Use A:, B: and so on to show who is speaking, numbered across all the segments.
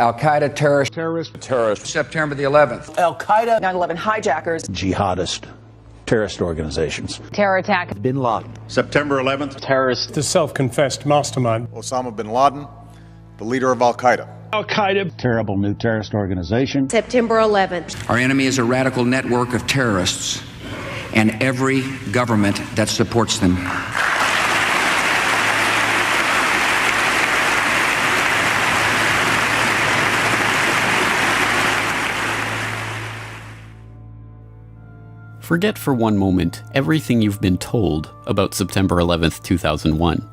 A: Al-Qaeda terrorists, September the 11th.
B: Al-Qaeda, 9/11 hijackers,
C: jihadist terrorist organizations.
D: Terror attack.
E: Bin Laden.
F: September 11th.
G: Terrorist. The self-confessed mastermind.
H: Osama bin Laden, the leader of Al-Qaeda.
G: Al-Qaeda.
C: Terrible new terrorist organization.
I: September 11th.
A: Our enemy is a radical network of terrorists and every government that supports them.
J: Forget for one moment everything you've been told about September 11th, 2001.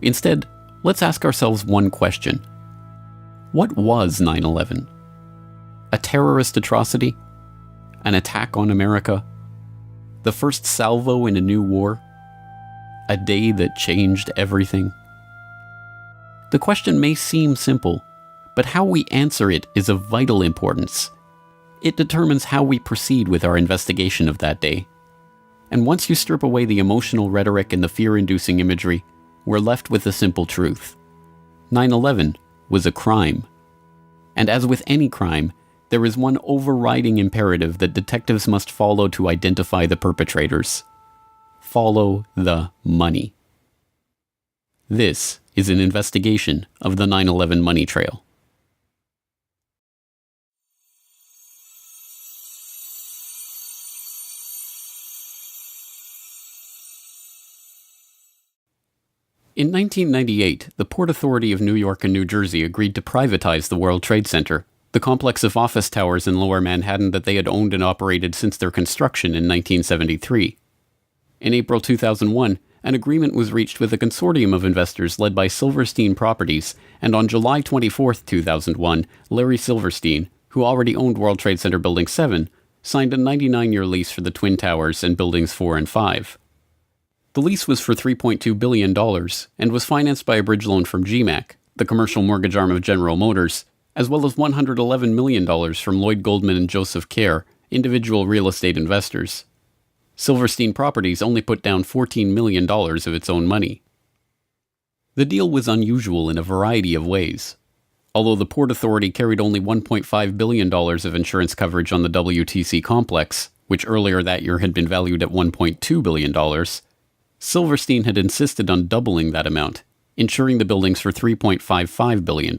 J: Instead, let's ask ourselves one question. What was 9/11? A terrorist atrocity? An attack on America? The first salvo in a new war? A day that changed everything? The question may seem simple, but how we answer it is of vital importance. It determines how we proceed with our investigation of that day. And once you strip away the emotional rhetoric and the fear-inducing imagery, we're left with the simple truth. 9/11 was a crime. And as with any crime, there is one overriding imperative that detectives must follow to identify the perpetrators. Follow the money. This is an investigation of the 9/11 money trail. In 1998, the Port Authority of New York and New Jersey agreed to privatize the World Trade Center, the complex of office towers in Lower Manhattan that they had owned and operated since their construction in 1973. In April 2001, an agreement was reached with a consortium of investors led by Silverstein Properties, and on July 24, 2001, Larry Silverstein, who already owned World Trade Center Building 7, signed a 99-year lease for the Twin Towers and Buildings 4 and 5. The lease was for $3.2 billion and was financed by a bridge loan from GMAC, the commercial mortgage arm of General Motors, as well as $111 million from Lloyd Goldman and Joseph Kerr, individual real estate investors. Silverstein Properties only put down $14 million of its own money. The deal was unusual in a variety of ways. Although the Port Authority carried only $1.5 billion of insurance coverage on the WTC complex, which earlier that year had been valued at $1.2 billion, Silverstein had insisted on doubling that amount, insuring the buildings for $3.55 billion.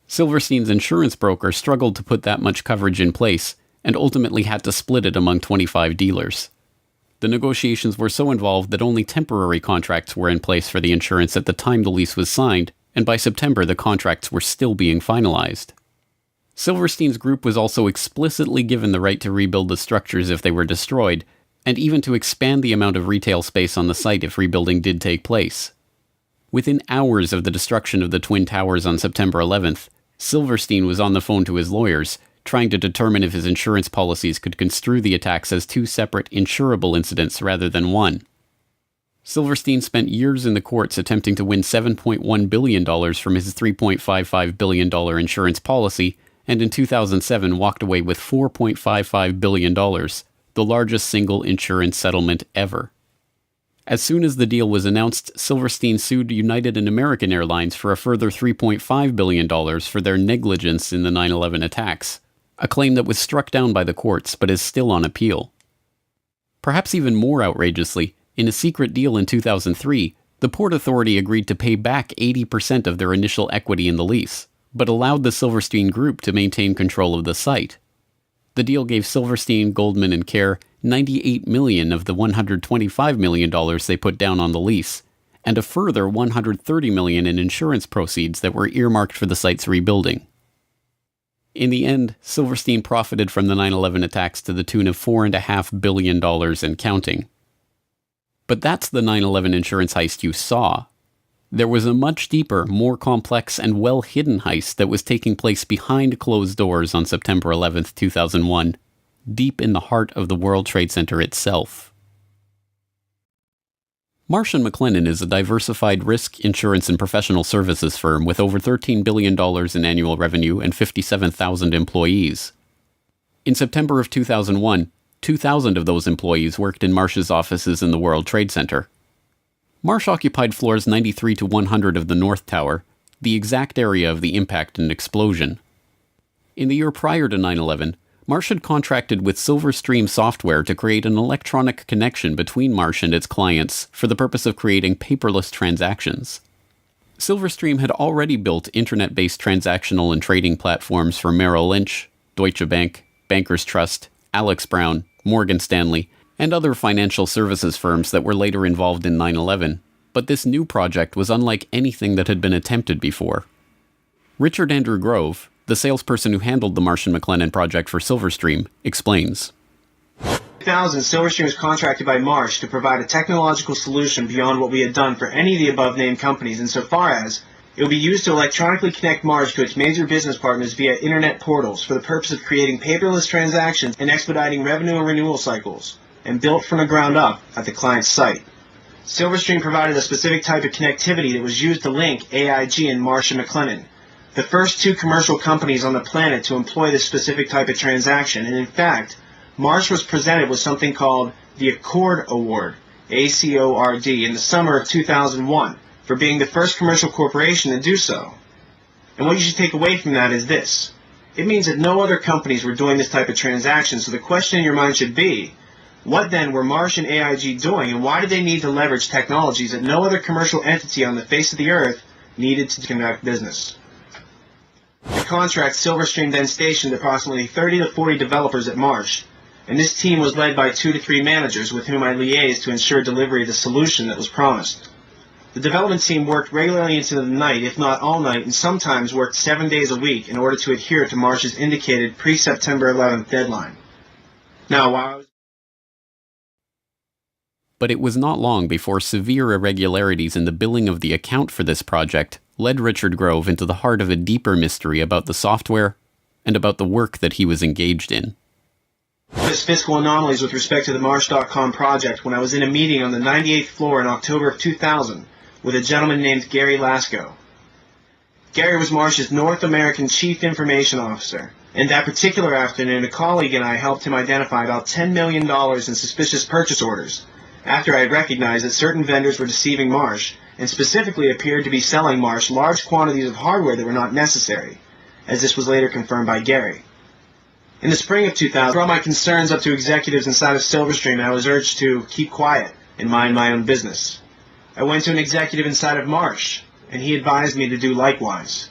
J: Silverstein's insurance broker struggled to put that much coverage in place and ultimately had to split it among 25 dealers. The negotiations were so involved that only temporary contracts were in place for the insurance at the time the lease was signed, and by September the contracts were still being finalized. Silverstein's group was also explicitly given the right to rebuild the structures if they were destroyed, and even to expand the amount of retail space on the site if rebuilding did take place. Within hours of the destruction of the Twin Towers on September 11th, Silverstein was on the phone to his lawyers, trying to determine if his insurance policies could construe the attacks as two separate insurable incidents rather than one. Silverstein spent years in the courts attempting to win $7.1 billion from his $3.55 billion insurance policy, and in 2007 walked away with $4.55 billion, the largest single insurance settlement ever. As soon as the deal was announced, Silverstein sued United and American Airlines for a further $3.5 billion for their negligence in the 9/11 attacks, a claim that was struck down by the courts but is still on appeal. Perhaps even more outrageously, in a secret deal in 2003, the Port Authority agreed to pay back 80% of their initial equity in the lease, but allowed the Silverstein Group to maintain control of the site. The deal gave Silverstein, Goldman, and Kerr $98 million of the $125 million they put down on the lease, and a further $130 million in insurance proceeds that were earmarked for the site's rebuilding. In the end, Silverstein profited from the 9/11 attacks to the tune of $4.5 billion and counting. But that's the 9/11 insurance heist you saw. There was a much deeper, more complex, and well-hidden heist that was taking place behind closed doors on September 11th, 2001, deep in the heart of the World Trade Center itself. Marsh & McLennan is a diversified risk, insurance, and professional services firm with over $13 billion in annual revenue and 57,000 employees. In September of 2001, 2,000 of those employees worked in Marsh's offices in the World Trade Center. Marsh occupied floors 93 to 100 of the North Tower, the exact area of the impact and explosion. In the year prior to 9/11, Marsh had contracted with Silverstream Software to create an electronic connection between Marsh and its clients for the purpose of creating paperless transactions. Silverstream had already built internet-based transactional and trading platforms for Merrill Lynch, Deutsche Bank, Bankers Trust, Alex Brown, Morgan Stanley, and other financial services firms that were later involved in 9/11, but this new project was unlike anything that had been attempted before. Richard Andrew Grove, the salesperson who handled the Marsh & McLennan project for Silverstream, explains.
D: In 2000, Silverstream was contracted by Marsh to provide a technological solution beyond what we had done for any of the above-named companies, insofar as it would be used to electronically connect Marsh to its major business partners via internet portals for the purpose of creating paperless transactions and expediting revenue and renewal cycles, and built from the ground up at the client's site. Silverstream provided a specific type of connectivity that was used to link AIG and Marsh & McLennan, the first two commercial companies on the planet to employ this specific type of transaction, and in fact, Marsh was presented with something called the Accord Award, ACORD, in the summer of 2001 for being the first commercial corporation to do so. And what you should take away from that is this. It means that no other companies were doing this type of transaction, so the question in your mind should be, what then were Marsh and AIG doing, and why did they need to leverage technologies that no other commercial entity on the face of the earth needed to conduct business? The contract, Silverstream then stationed approximately 30 to 40 developers at Marsh, and this team was led by 2 to 3 managers with whom I liaised to ensure delivery of the solution that was promised. The development team worked regularly into the night, if not all night, and sometimes worked 7 days a week in order to adhere to Marsh's indicated pre-September 11th deadline. Now, while I was...
J: But it was not long before severe irregularities in the billing of the account for this project led Richard Grove into the heart of a deeper mystery about the software and about the work that he was engaged in.
D: Fiscal anomalies with respect to the Marsh.com project when I was in a meeting on the 98th floor in October of 2000 with a gentleman named Gary Lasko. Gary was Marsh's North American Chief Information Officer, and that particular afternoon a colleague and I helped him identify about $10 million in suspicious purchase orders after I had recognized that certain vendors were deceiving Marsh and specifically appeared to be selling Marsh large quantities of hardware that were not necessary, as this was later confirmed by Gary. In the spring of 2000, I brought my concerns up to executives inside of Silverstream, and I was urged to keep quiet and mind my own business. I went to an executive inside of Marsh, and he advised me to do likewise.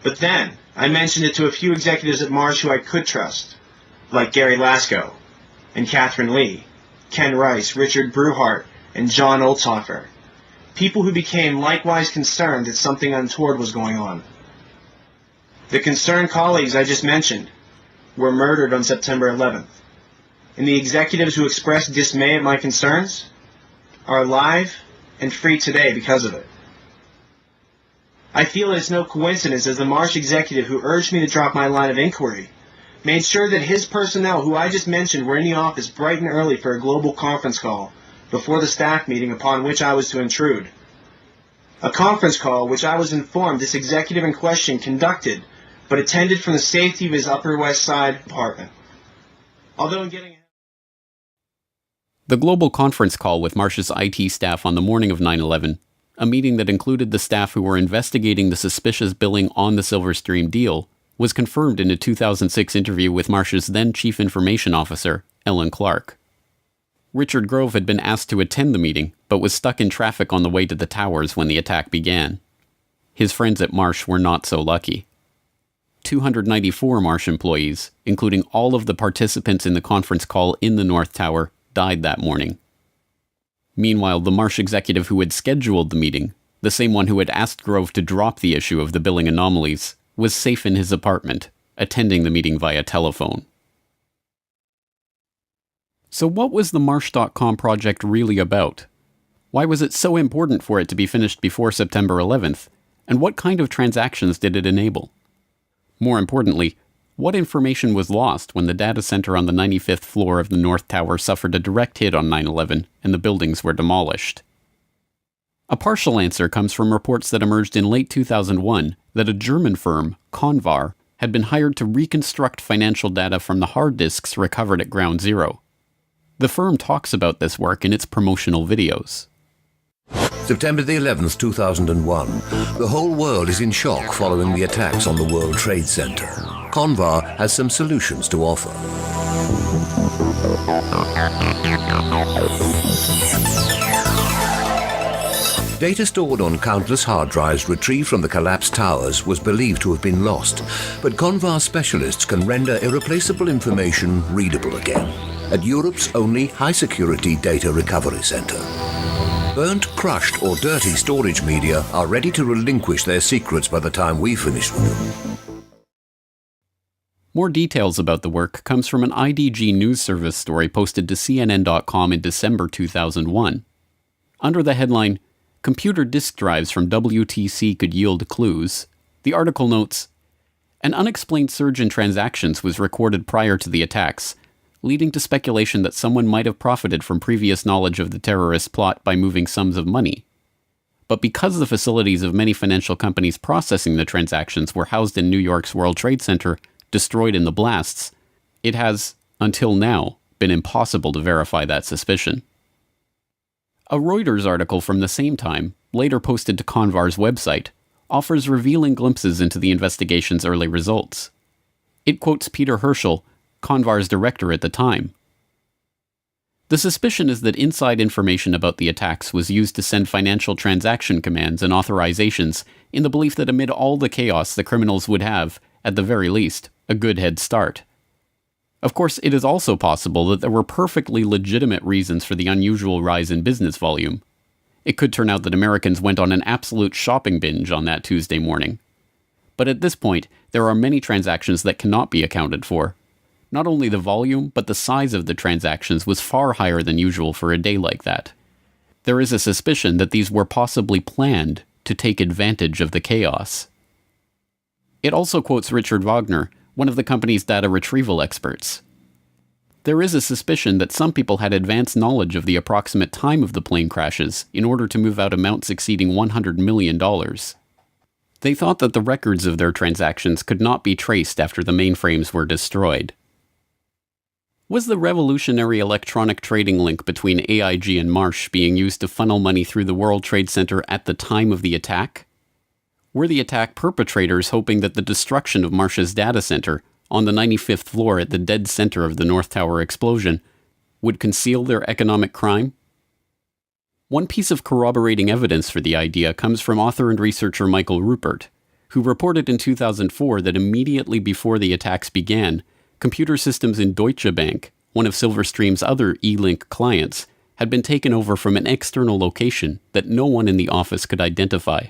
D: But then, I mentioned it to a few executives at Marsh who I could trust, like Gary Lasko, and Catherine Lee, Ken Rice, Richard Bruhart, and John Olthofer, people who became likewise concerned that something untoward was going on. The concerned colleagues I just mentioned were murdered on September 11th, and the executives who expressed dismay at my concerns are alive and free today because of it. I feel it's no coincidence as the Marsh executive who urged me to drop my line of inquiry made sure that his personnel, who I just mentioned, were in the office bright and early for a global conference call before the staff meeting upon which I was to intrude. A conference call which I was informed this executive in question conducted but attended from the safety of his Upper West Side apartment. Although in getting...
J: The global conference call with Marsh's IT staff on the morning of 9/11, a meeting that included the staff who were investigating the suspicious billing on the Silverstream deal, was confirmed in a 2006 interview with Marsh's then Chief Information Officer, Ellen Clark. Richard Grove had been asked to attend the meeting, but was stuck in traffic on the way to the towers when the attack began. His friends at Marsh were not so lucky. 294 Marsh employees, including all of the participants in the conference call in the North Tower, died that morning. Meanwhile, the Marsh executive who had scheduled the meeting, the same one who had asked Grove to drop the issue of the billing anomalies, was safe in his apartment, attending the meeting via telephone. So what was the Marsh.com project really about? Why was it so important for it to be finished before September 11th? And what kind of transactions did it enable? More importantly, what information was lost when the data center on the 95th floor of the North Tower suffered a direct hit on 9/11 and the buildings were demolished? A partial answer comes from reports that emerged in late 2001 that a German firm, Convar, had been hired to reconstruct financial data from the hard disks recovered at Ground Zero. The firm talks about this work in its promotional videos.
E: September the 11th, 2001. The whole world is in shock following the attacks on the World Trade Center. Convar has some solutions to offer. Data stored on countless hard drives retrieved from the collapsed towers was believed to have been lost, but Convar specialists can render irreplaceable information readable again at Europe's only high-security data recovery center. Burnt, crushed, or dirty storage media are ready to relinquish their secrets by the time we finish with them.
J: More details about the work comes from an IDG news service story posted to CNN.com in December 2001. Under the headline, "Computer disk drives from WTC could yield clues," the article notes, "An unexplained surge in transactions was recorded prior to the attacks, leading to speculation that someone might have profited from previous knowledge of the terrorist plot by moving sums of money. But because the facilities of many financial companies processing the transactions were housed in New York's World Trade Center, destroyed in the blasts, it has, until now, been impossible to verify that suspicion." A Reuters article from the same time, later posted to Convar's website, offers revealing glimpses into the investigation's early results. It quotes Peter Herschel, Convar's director at the time. "The suspicion is that inside information about the attacks was used to send financial transaction commands and authorizations in the belief that amid all the chaos the criminals would have, at the very least, a good head start. Of course, it is also possible that there were perfectly legitimate reasons for the unusual rise in business volume. It could turn out that Americans went on an absolute shopping binge on that Tuesday morning. But at this point, there are many transactions that cannot be accounted for. Not only the volume, but the size of the transactions was far higher than usual for a day like that. There is a suspicion that these were possibly planned to take advantage of the chaos." It also quotes Richard Wagner, one of the company's data retrieval experts. "There is a suspicion that some people had advanced knowledge of the approximate time of the plane crashes in order to move out amounts exceeding $100 million. They thought that the records of their transactions could not be traced after the mainframes were destroyed." Was the revolutionary electronic trading link between AIG and Marsh being used to funnel money through the World Trade Center at the time of the attack? Were the attack perpetrators hoping that the destruction of Marsh's data center, on the 95th floor at the dead center of the North Tower explosion, would conceal their economic crime? One piece of corroborating evidence for the idea comes from author and researcher Michael Rupert, who reported in 2004 that immediately before the attacks began, computer systems in Deutsche Bank, one of Silverstream's other E-Link clients, had been taken over from an external location that no one in the office could identify.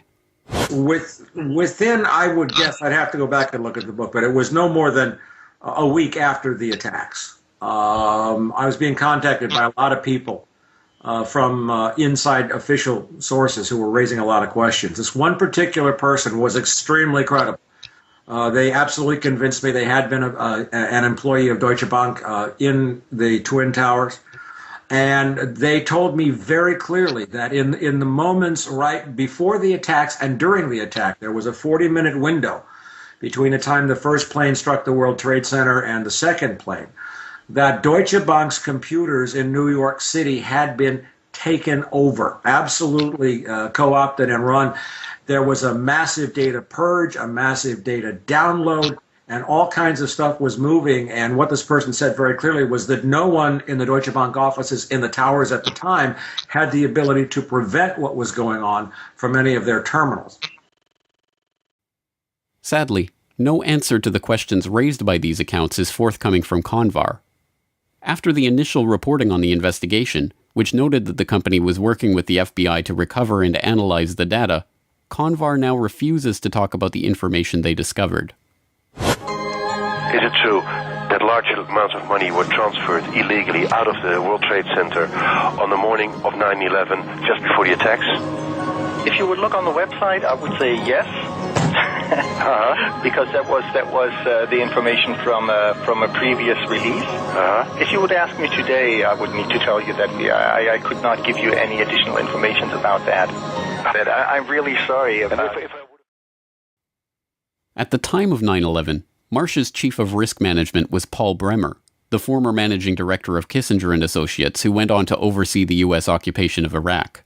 F: Within, I would guess, I'd have to go back and look at the book, but it was no more than a week after the attacks. I was being contacted by a lot of people from inside official sources who were raising a lot of questions. This one particular person was extremely credible. They absolutely convinced me they had been an employee of Deutsche Bank in the Twin Towers. And they told me very clearly that in the moments right before the attacks and during the attack, there was a 40-minute window between the time the first plane struck the World Trade Center and the second plane, that Deutsche Bank's computers in New York City had been taken over, absolutely co-opted and run. There was a massive data purge, a massive data download, and all kinds of stuff was moving. And what this person said very clearly was that no one in the Deutsche Bank offices in the towers at the time had the ability to prevent what was going on from any of their terminals.
J: Sadly, no answer to the questions raised by these accounts is forthcoming from Convar. After the initial reporting on the investigation, which noted that the company was working with the FBI to recover and analyze the data, Convar now refuses to talk about the information they discovered.
I: Is it true that large amounts of money were transferred illegally out of the World Trade Center on the morning of 9/11, just before the attacks?
K: If you would look on the website, I would say yes, because that was the information from a previous release. If you would ask me today, I would need to tell you that I could not give you any additional information about that. I'm really sorry.
J: At the time of 9/11, Marsh's chief of risk management was Paul Bremer, the former managing director of Kissinger & Associates, who went on to oversee the U.S. occupation of Iraq.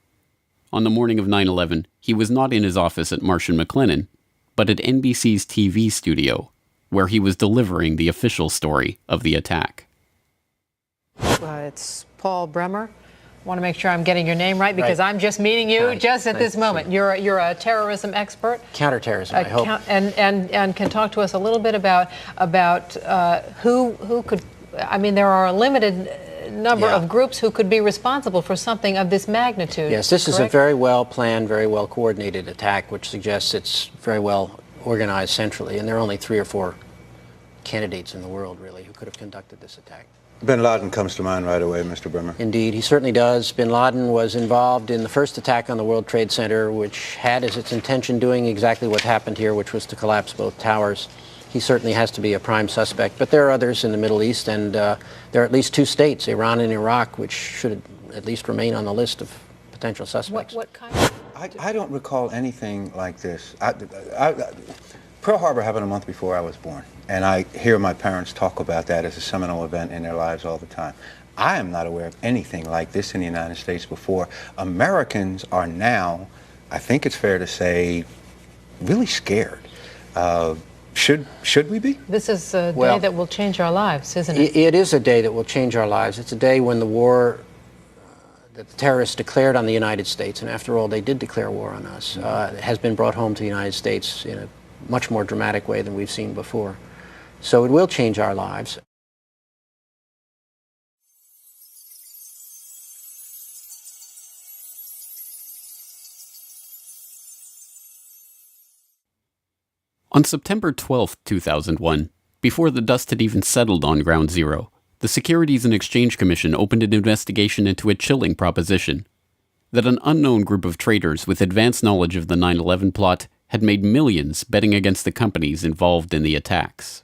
J: On the morning of 9/11, he was not in his office at Marsh & McLennan, but at NBC's TV studio, where he was delivering the official story of the attack.
L: It's Paul Bremer. I want to make sure I'm getting your name right because I'm just meeting you just at this moment. You're a terrorism expert.
M: Counterterrorism, I hope.
L: And can talk to us a little bit about who could. I mean, there are a limited number of groups who could be responsible for something of this magnitude.
M: Yes, this is a very well planned, very well coordinated attack, which suggests it's very well organized centrally, and there are only 3 or 4 candidates in the world, really, who could have conducted this attack.
N: Bin Laden comes to mind right away, Mr. Bremer.
M: Indeed, he certainly does. Bin Laden was involved in the first attack on the World Trade Center, which had as its intention doing exactly what happened here, which was to collapse both towers. He certainly has to be a prime suspect, but there are others in the Middle East, and there are at least 2 states, Iran and Iraq, which should at least remain on the list of potential suspects.
L: What kind of...
N: I don't recall anything like this. Pearl Harbor happened a month before I was born, and I hear my parents talk about that as a seminal event in their lives all the time. I am not aware of anything like this in the United States before. Americans are now, I think it's fair to say, really scared. Should we be?
L: This is a day that will change our lives, isn't it?
M: It is a day that will change our lives. It's a day when the war that the terrorists declared on the United States, and after all, they did declare war on us, has been brought home to the United States in a much more dramatic way than we've seen before. So it will change our lives.
J: On September 12, 2001, before the dust had even settled on Ground Zero, the Securities and Exchange Commission opened an investigation into a chilling proposition: that an unknown group of traders with advanced knowledge of the 9/11 plot had made millions betting against the companies involved in the attacks.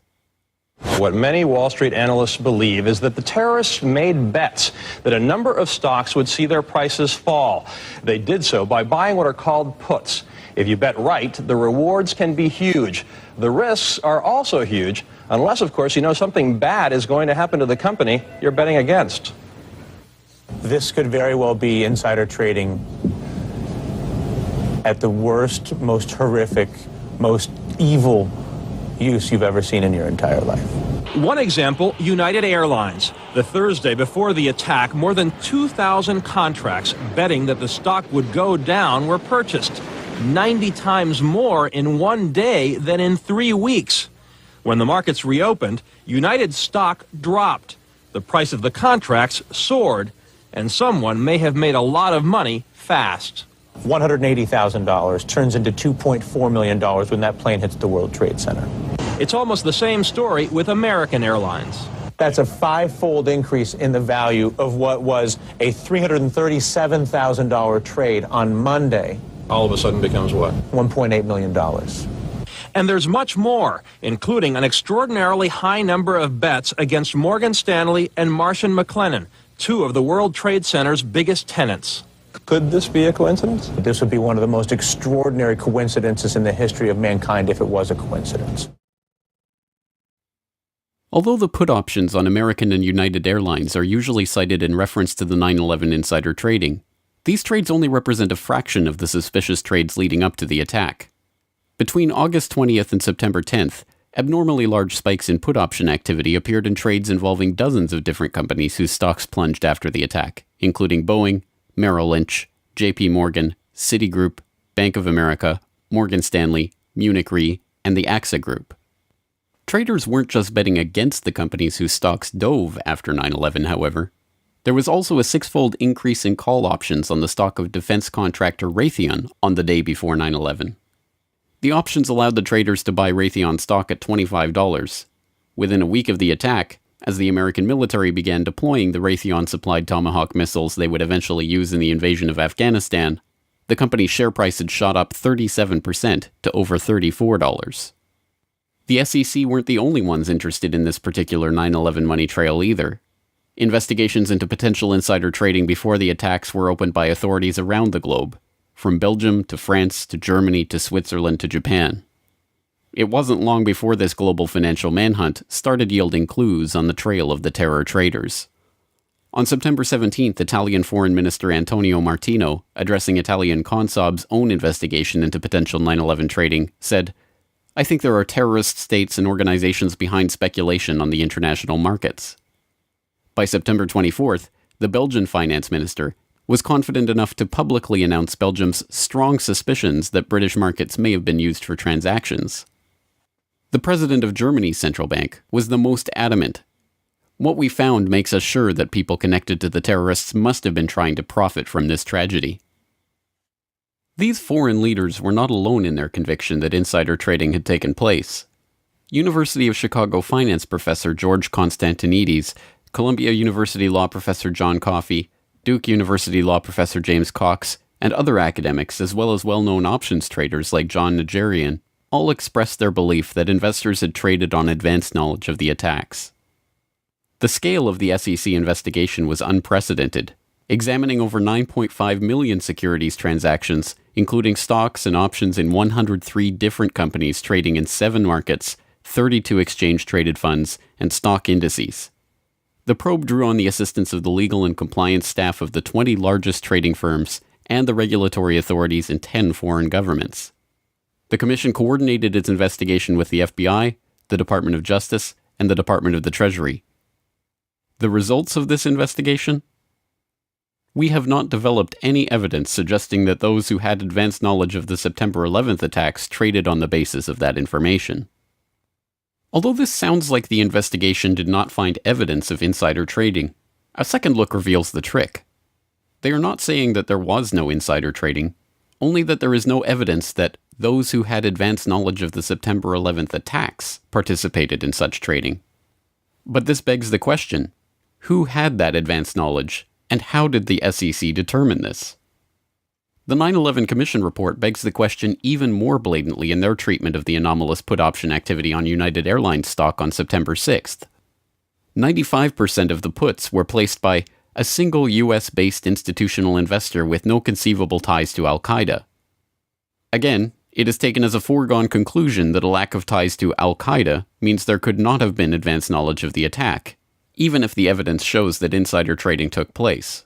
O: What many Wall Street analysts believe is that the terrorists made bets that a number of stocks would see their prices fall. They did so by buying what are called puts. If you bet right, the rewards can be huge. The risks are also huge, unless, of course, you know something bad is going to happen to the company you're betting against.
P: This could very well be insider trading at the worst, most horrific, most evil use you've ever seen in your entire life.
O: One example, United Airlines. The Thursday before the attack, more than 2,000 contracts betting that the stock would go down were purchased. 90 times more in one day than in 3 weeks. When the markets reopened, United's stock dropped. The price of the contracts soared, and someone may have made a lot of money fast.
P: $180,000 turns into $2.4 million when that plane hits the World Trade Center.
O: It's almost the same story with American Airlines.
P: That's a 5-fold increase in the value of what was a $337,000 trade on Monday.
O: All of a sudden becomes what?
P: $1.8 million.
O: And there's much more, including an extraordinarily high number of bets against Morgan Stanley and Marsh & McLennan, 2 of the World Trade Center's biggest tenants.
P: Could this be a coincidence? This would be one of the most extraordinary coincidences in the history of mankind if it was a coincidence.
J: Although the put options on American and United Airlines are usually cited in reference to the 9/11 insider trading, these trades only represent a fraction of the suspicious trades leading up to the attack. Between August 20th and September 10th, abnormally large spikes in put option activity appeared in trades involving dozens of different companies whose stocks plunged after the attack, including Boeing, Merrill Lynch, JP Morgan, Citigroup, Bank of America, Morgan Stanley, Munich Re, and the AXA Group. Traders weren't just betting against the companies whose stocks dove after 9/11, however. There was also a 6-fold increase in call options on the stock of defense contractor Raytheon on the day before 9/11. The options allowed the traders to buy Raytheon stock at $25. Within a week of the attack, as the American military began deploying the Raytheon-supplied Tomahawk missiles they would eventually use in the invasion of Afghanistan, the company's share price had shot up 37% to over $34. The SEC weren't the only ones interested in this particular 9/11 money trail either. Investigations into potential insider trading before the attacks were opened by authorities around the globe, from Belgium to France to Germany to Switzerland to Japan. It wasn't long before this global financial manhunt started yielding clues on the trail of the terror traders. On September 17th, Italian Foreign Minister Antonio Martino, addressing Italian Consob's own investigation into potential 9/11 trading, said, "I think there are terrorist states and organizations behind speculation on the international markets." By September 24th, the Belgian finance minister was confident enough to publicly announce Belgium's strong suspicions that British markets may have been used for transactions. The president of Germany's central bank was the most adamant. "What we found makes us sure that people connected to the terrorists must have been trying to profit from this tragedy." These foreign leaders were not alone in their conviction that insider trading had taken place. University of Chicago finance professor George Constantinides, Columbia University law professor John Coffey, Duke University law professor James Cox, and other academics, as well as well-known options traders like John Najarian, all expressed their belief that investors had traded on advanced knowledge of the attacks. The scale of the SEC investigation was unprecedented, examining over 9.5 million securities transactions, including stocks and options in 103 different companies trading in 7 markets, 32 exchange-traded funds, and stock indices. The probe drew on the assistance of the legal and compliance staff of the 20 largest trading firms and the regulatory authorities in 10 foreign governments. The Commission coordinated its investigation with the FBI, the Department of Justice, and the Department of the Treasury. The results of this investigation? We have not developed any evidence suggesting that those who had advanced knowledge of the September 11th attacks traded on the basis of that information. Although this sounds like the investigation did not find evidence of insider trading, a second look reveals the trick. They are not saying that there was no insider trading, only that there is no evidence that those who had advanced knowledge of the September 11th attacks participated in such trading. But this begs the question, who had that advanced knowledge, and how did the SEC determine this? The 9/11 Commission report begs the question even more blatantly in their treatment of the anomalous put option activity on United Airlines stock on September 6th. 95% of the puts were placed by a single US-based institutional investor with no conceivable ties to Al-Qaeda. Again, it is taken as a foregone conclusion that a lack of ties to Al-Qaeda means there could not have been advanced knowledge of the attack, even if the evidence shows that insider trading took place.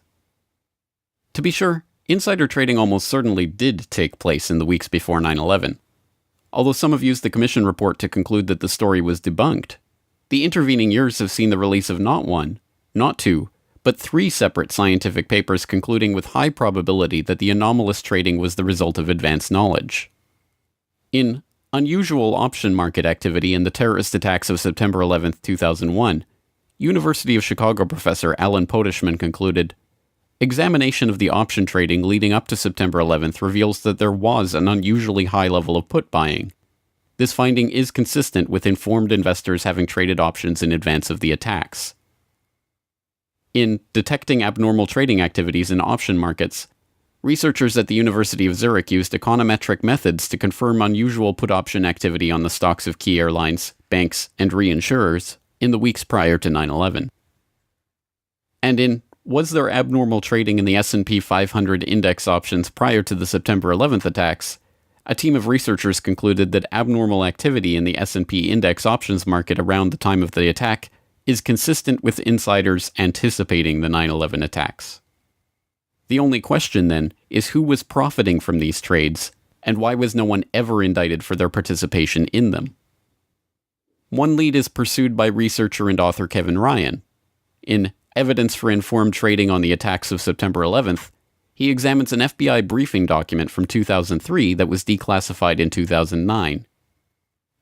J: To be sure, insider trading almost certainly did take place in the weeks before 9/11. Although some have used the Commission report to conclude that the story was debunked, the intervening years have seen the release of not one, not two, but 3 separate scientific papers concluding with high probability that the anomalous trading was the result of advanced knowledge. In Unusual Option Market Activity in the Terrorist Attacks of September 11, 2001, University of Chicago professor Alan Podeshman concluded, "Examination of the option trading leading up to September 11th reveals that there was an unusually high level of put buying. This finding is consistent with informed investors having traded options in advance of the attacks." In Detecting Abnormal Trading Activities in Option Markets, researchers at the University of Zurich used econometric methods to confirm unusual put option activity on the stocks of key airlines, banks, and reinsurers in the weeks prior to 9/11. And in Was There Abnormal Trading in the S&P 500 Index Options Prior to the September 11th Attacks, a team of researchers concluded that abnormal activity in the S&P Index Options market around the time of the attack is consistent with insiders anticipating the 9/11 attacks. The only question, then, is who was profiting from these trades, and why was no one ever indicted for their participation in them? One lead is pursued by researcher and author Kevin Ryan. In Evidence for Informed Trading on the Attacks of September 11th, he examines an FBI briefing document from 2003 that was declassified in 2009.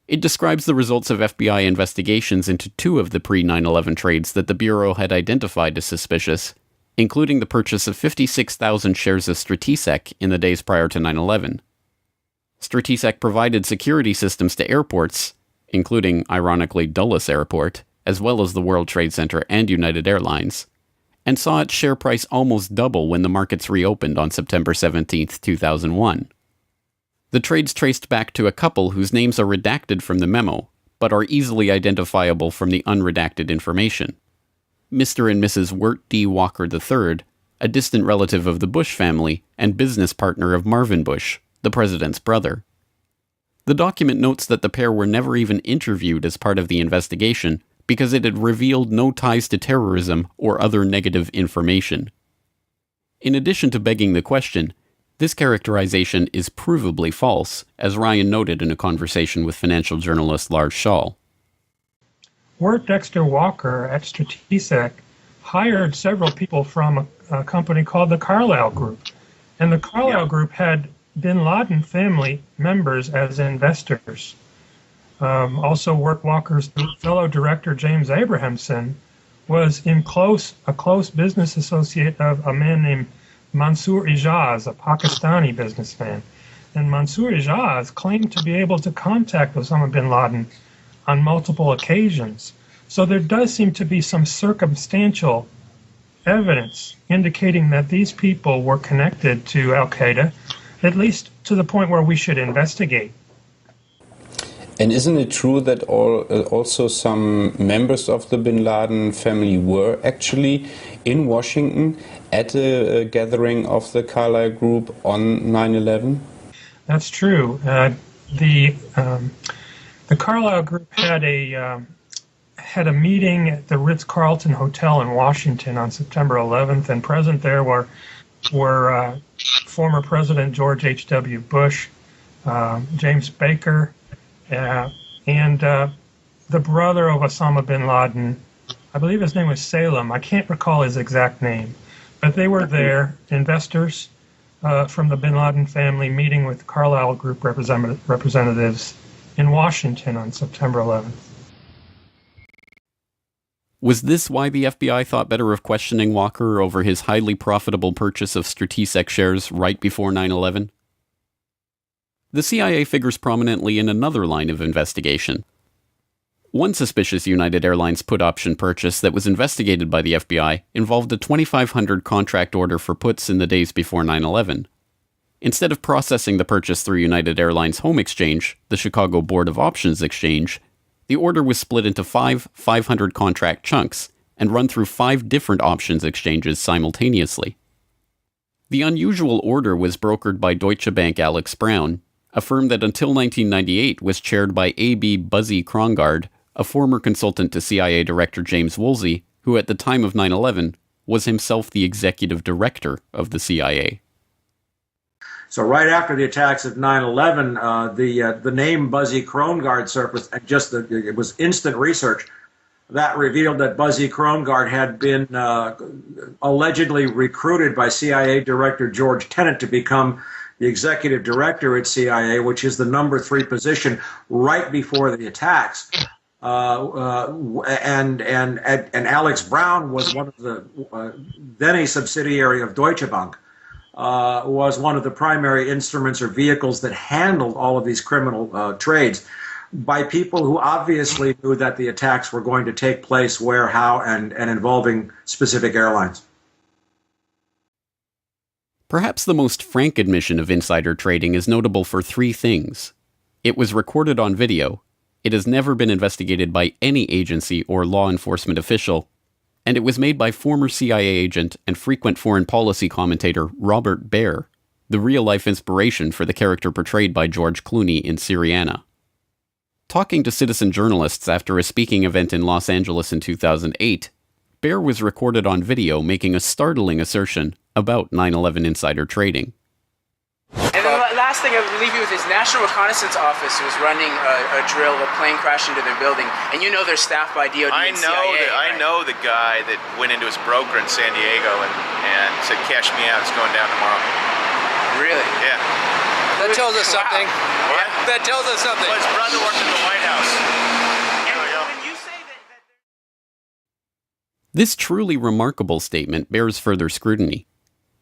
J: It describes the results of FBI investigations into 2 of the pre-9/11 trades that the Bureau had identified as suspicious, including the purchase of 56,000 shares of Stratesec in the days prior to 9/11. Stratesec provided security systems to airports, including, ironically, Dulles Airport, as well as the World Trade Center and United Airlines, and saw its share price almost double when the markets reopened on September 17, 2001. The trades traced back to a couple whose names are redacted from the memo, but are easily identifiable from the unredacted information. Mr. and Mrs. Wirt D. Walker III, a distant relative of the Bush family and business partner of Marvin Bush, the president's brother. The document notes that the pair were never even interviewed as part of the investigation, because it had revealed no ties to terrorism or other negative information. In addition to begging the question, this characterization is provably false, as Ryan noted in a conversation with financial journalist Lars Schall.
Q: Wirt Dexter Walker at Stratesec hired several people from a company called the Carlyle Group. And the Carlyle Group had bin Laden family members as investors. Also, Wirt Walker's fellow director, James Abrahamson, was a close business associate of a man named Mansour Ijaz, a Pakistani businessman. And Mansour Ijaz claimed to be able to contact Osama bin Laden on multiple occasions. So there does seem to be some circumstantial evidence indicating that these people were connected to Al-Qaeda, at least to the point where we should investigate.
R: And isn't it true that also some members of the bin Laden family were actually in Washington at a gathering of the Carlyle Group on 9/11?
Q: That's true. The Carlyle Group had a meeting at the Ritz-Carlton Hotel in Washington on September 11th, and present there were former President George H.W. Bush, James Baker, and the brother of Osama bin Laden. I believe his name was Salem. I can't recall his exact name. But they were there, investors from the bin Laden family, meeting with Carlyle Group representatives in Washington on September 11th.
J: Was this why the FBI thought better of questioning Walker over his highly profitable purchase of Stratesec shares right before 9/11? The CIA figures prominently in another line of investigation. One suspicious United Airlines put option purchase that was investigated by the FBI involved a 2,500 contract order for puts in the days before 9/11. Instead of processing the purchase through United Airlines Home Exchange, the Chicago Board of Options Exchange, the order was split into 500 contract chunks and run through 5 different options exchanges simultaneously. The unusual order was brokered by Deutsche Bank Alex Brown, a firm that until 1998 was chaired by A.B. Buzzy Krongard, a former consultant to CIA Director James Woolsey, who at the time of 9/11 was himself the executive director of the CIA.
F: So right after the attacks of 9/11, the name Buzzy Krongard surfaced, and it was instant research that revealed that Buzzy Krongard had been allegedly recruited by CIA Director George Tenet to become the executive director at CIA, which is the number 3 position right before the attacks. And Alex Brown was one of the then a subsidiary of Deutsche Bank. Was one of the primary instruments or vehicles that handled all of these criminal trades by people who obviously knew that the attacks were going to take place where, how, and involving specific airlines.
J: Perhaps the most frank admission of insider trading is notable for 3 things. It was recorded on video, it has never been investigated by any agency or law enforcement official, and it was made by former CIA agent and frequent foreign policy commentator Robert Baer, the real-life inspiration for the character portrayed by George Clooney in Syriana. Talking to citizen journalists after a speaking event in Los Angeles in 2008, Baer was recorded on video making a startling assertion about 9/11 insider trading.
S: And then the last thing, I believe it was his National Reconnaissance Office was running a drill. A plane crashed into their building, and you know they're staffed by DOD and CIA.
T: I know the guy that went into his broker in San Diego and said, "Cash me out. It's going down tomorrow."
S: Really?
T: Yeah.
S: That tells us something.
T: What?
S: That tells us something.
T: Well, his brother worked at the White House.
J: This truly remarkable statement bears further scrutiny.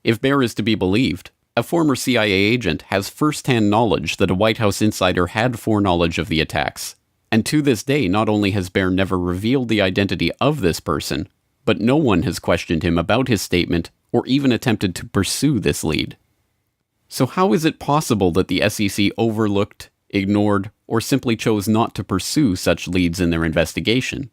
J: If Baer is to be believed, a former CIA agent has first-hand knowledge that a White House insider had foreknowledge of the attacks, and to this day not only has Baer never revealed the identity of this person, but no one has questioned him about his statement or even attempted to pursue this lead. So how is it possible that the SEC overlooked, ignored, or simply chose not to pursue such leads in their investigation?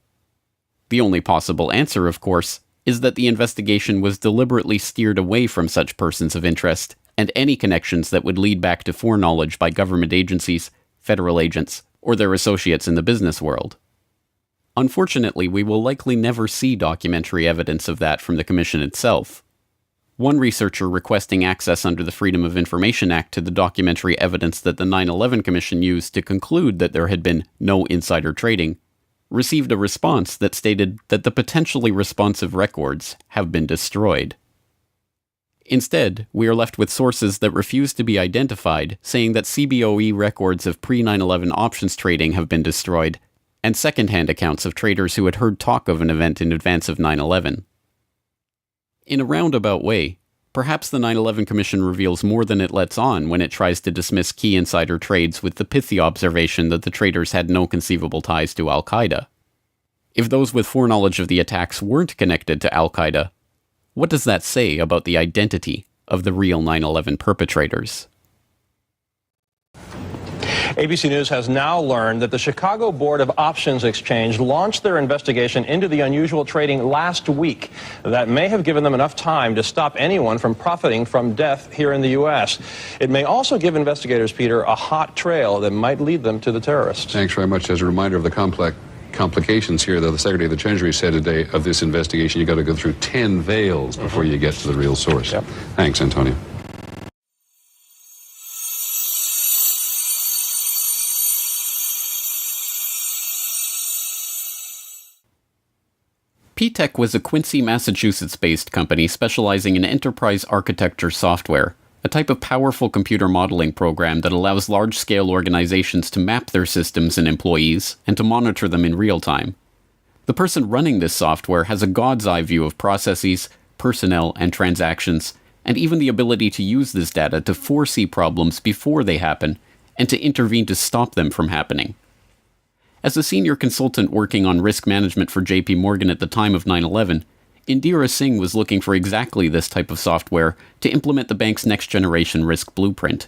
J: The only possible answer, of course, is that the investigation was deliberately steered away from such persons of interest and any connections that would lead back to foreknowledge by government agencies, federal agents, or their associates in the business world. Unfortunately, we will likely never see documentary evidence of that from the Commission itself. One researcher requesting access under the Freedom of Information Act to the documentary evidence that the 9/11 Commission used to conclude that there had been no insider trading received a response that stated that the potentially responsive records have been destroyed. Instead, we are left with sources that refuse to be identified, saying that CBOE records of pre-9/11 options trading have been destroyed, and second-hand accounts of traders who had heard talk of an event in advance of 9/11. In a roundabout way, perhaps the 9/11 Commission reveals more than it lets on when it tries to dismiss key insider trades with the pithy observation that the traders had no conceivable ties to Al-Qaeda. If those with foreknowledge of the attacks weren't connected to Al-Qaeda, what does that say about the identity of the real 9/11 perpetrators?
O: ABC News has now learned that the Chicago Board of Options Exchange launched their investigation into the unusual trading last week. That may have given them enough time to stop anyone from profiting from death here in the U.S. It may also give investigators, Peter, a hot trail that might lead them to the terrorists.
U: Thanks very much. As a reminder of the complications here, though, the Secretary of the Treasury said today of this investigation, you've got to go through 10 veils before you get to the real source. Yep. Thanks, Antonio.
J: P-Tech was a Quincy, Massachusetts-based company specializing in enterprise architecture software, a type of powerful computer modeling program that allows large-scale organizations to map their systems and employees and to monitor them in real time. The person running this software has a god's-eye view of processes, personnel, and transactions, and even the ability to use this data to foresee problems before they happen and to intervene to stop them from happening. As a senior consultant working on risk management for JP Morgan at the time of 9/11, Indira Singh was looking for exactly this type of software to implement the bank's next-generation risk blueprint.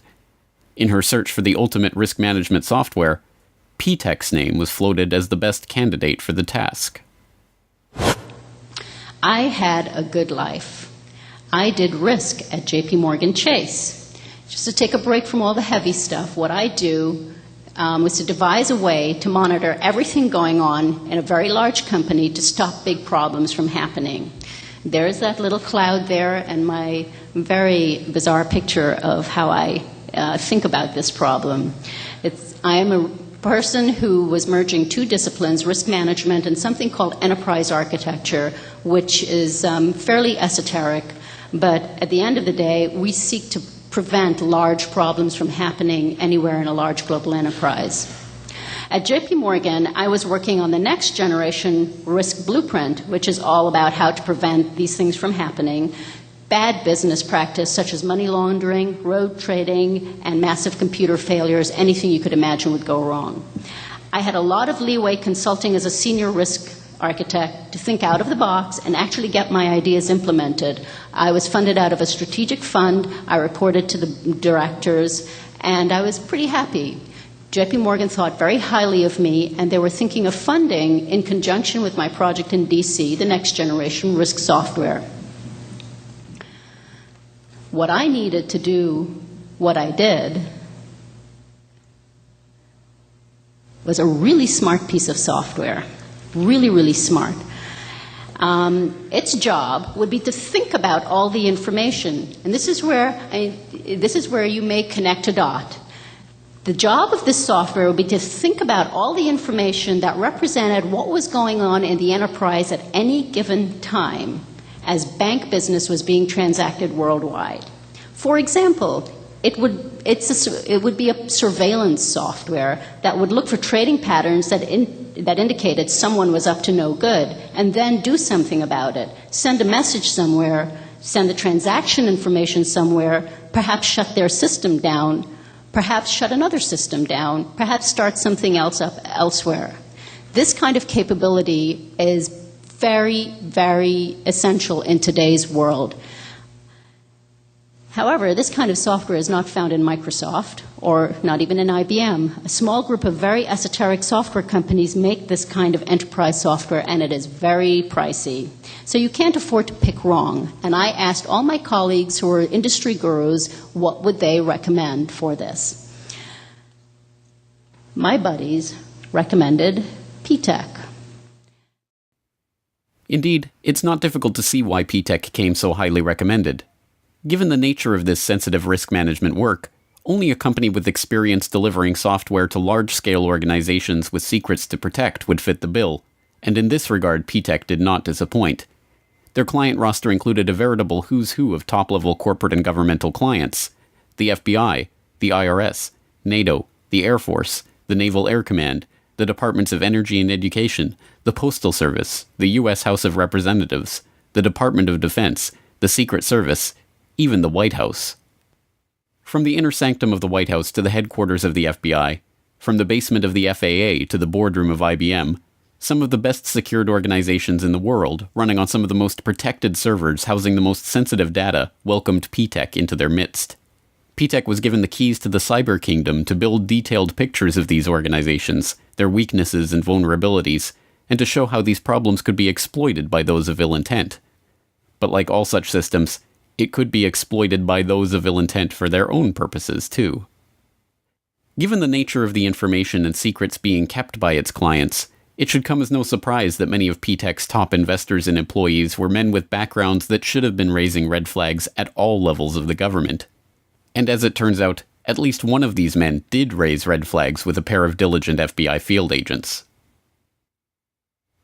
J: In her search for the ultimate risk management software, P-Tech's name was floated as the best candidate for the task.
V: I had a good life. I did risk at JP Morgan Chase. Just to take a break from all the heavy stuff, what I do was to devise a way to monitor everything going on in a very large company to stop big problems from happening. There's that little cloud there and my very bizarre picture of how I think about this problem. I am a person who was merging two disciplines, risk management and something called enterprise architecture, which is fairly esoteric, but at the end of the day, we seek to prevent large problems from happening anywhere in a large global enterprise. At JP Morgan, I was working on the next generation risk blueprint, which is all about how to prevent these things from happening. Bad business practice such as money laundering, road trading, and massive computer failures, anything you could imagine would go wrong. I had a lot of leeway consulting as a senior risk architect to think out of the box and actually get my ideas implemented. I was funded out of a strategic fund. I reported to the directors, and I was pretty happy. JP Morgan thought very highly of me, and they were thinking of funding, in conjunction with my project in DC, the next generation risk software. What I needed to do, what I did, was a really smart piece of software. Really, really smart. Its job would be to think about all the information, and this is where you may connect a dot. The job of this software would be to think about all the information that represented what was going on in the enterprise at any given time as bank business was being transacted worldwide. For example, it would be a surveillance software that would look for trading patterns that indicated someone was up to no good, and then do something about it. Send a message somewhere, send the transaction information somewhere, perhaps shut their system down, perhaps shut another system down, perhaps start something else up elsewhere. This kind of capability is very, very essential in today's world. However, this kind of software is not found in Microsoft or not even in IBM. A small group of very esoteric software companies make this kind of enterprise software, and it is very pricey. So you can't afford to pick wrong. And I asked all my colleagues who are industry gurus what would they recommend for this. My buddies recommended P-Tech.
J: Indeed, it's not difficult to see why P-TECH came so highly recommended. Given the nature of this sensitive risk management work, only a company with experience delivering software to large-scale organizations with secrets to protect would fit the bill, and in this regard P-TECH did not disappoint. Their client roster included a veritable who's who of top-level corporate and governmental clients: the FBI, the IRS, NATO, the Air Force, the Naval Air Command, the Departments of Energy and Education, the Postal Service, the U.S. House of Representatives, the Department of Defense, the Secret Service, even the White House. From the inner sanctum of the White House to the headquarters of the FBI, from the basement of the FAA to the boardroom of IBM, some of the best secured organizations in the world, running on some of the most protected servers housing the most sensitive data, welcomed P-TECH into their midst. P-TECH was given the keys to the cyber kingdom to build detailed pictures of these organizations, their weaknesses and vulnerabilities, and to show how these problems could be exploited by those of ill intent. But like all such systems, it could be exploited by those of ill intent for their own purposes, too. Given the nature of the information and secrets being kept by its clients, it should come as no surprise that many of P-TECH's top investors and employees were men with backgrounds that should have been raising red flags at all levels of the government. And as it turns out, at least one of these men did raise red flags with a pair of diligent FBI field agents.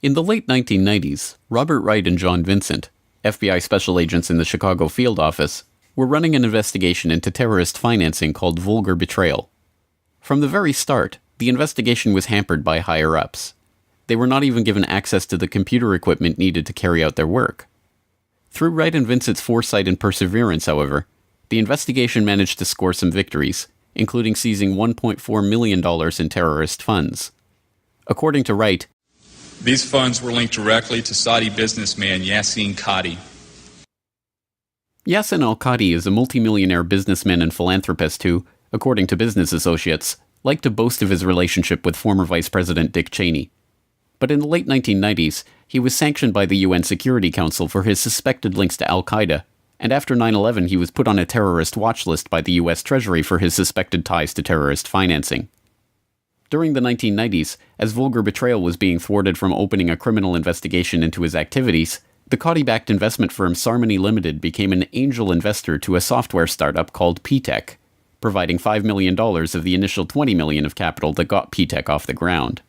J: In the late 1990s, Robert Wright and John Vincent, FBI special agents in the Chicago field office, were running an investigation into terrorist financing called Vulgar Betrayal. From the very start, the investigation was hampered by higher-ups. They were not even given access to the computer equipment needed to carry out their work. Through Wright and Vincent's foresight and perseverance, however, the investigation managed to score some victories, including seizing $1.4 million in terrorist funds. According to Wright,
B: these funds were linked directly to Saudi businessman Yassin Qadi.
J: Yassin al-Qadi is a multimillionaire businessman and philanthropist who, according to Business Associates, liked to boast of his relationship with former Vice President Dick Cheney. But in the late 1990s, he was sanctioned by the UN Security Council for his suspected links to al-Qaeda, and after 9/11 he was put on a terrorist watch list by the US Treasury for his suspected ties to terrorist financing. During the 1990s, as Vulgar Betrayal was being thwarted from opening a criminal investigation into his activities, the Qadi-backed investment firm Sarmony Limited became an angel investor to a software startup called P-TECH, providing $5 million of the initial $20 million of capital that got P-TECH off the ground.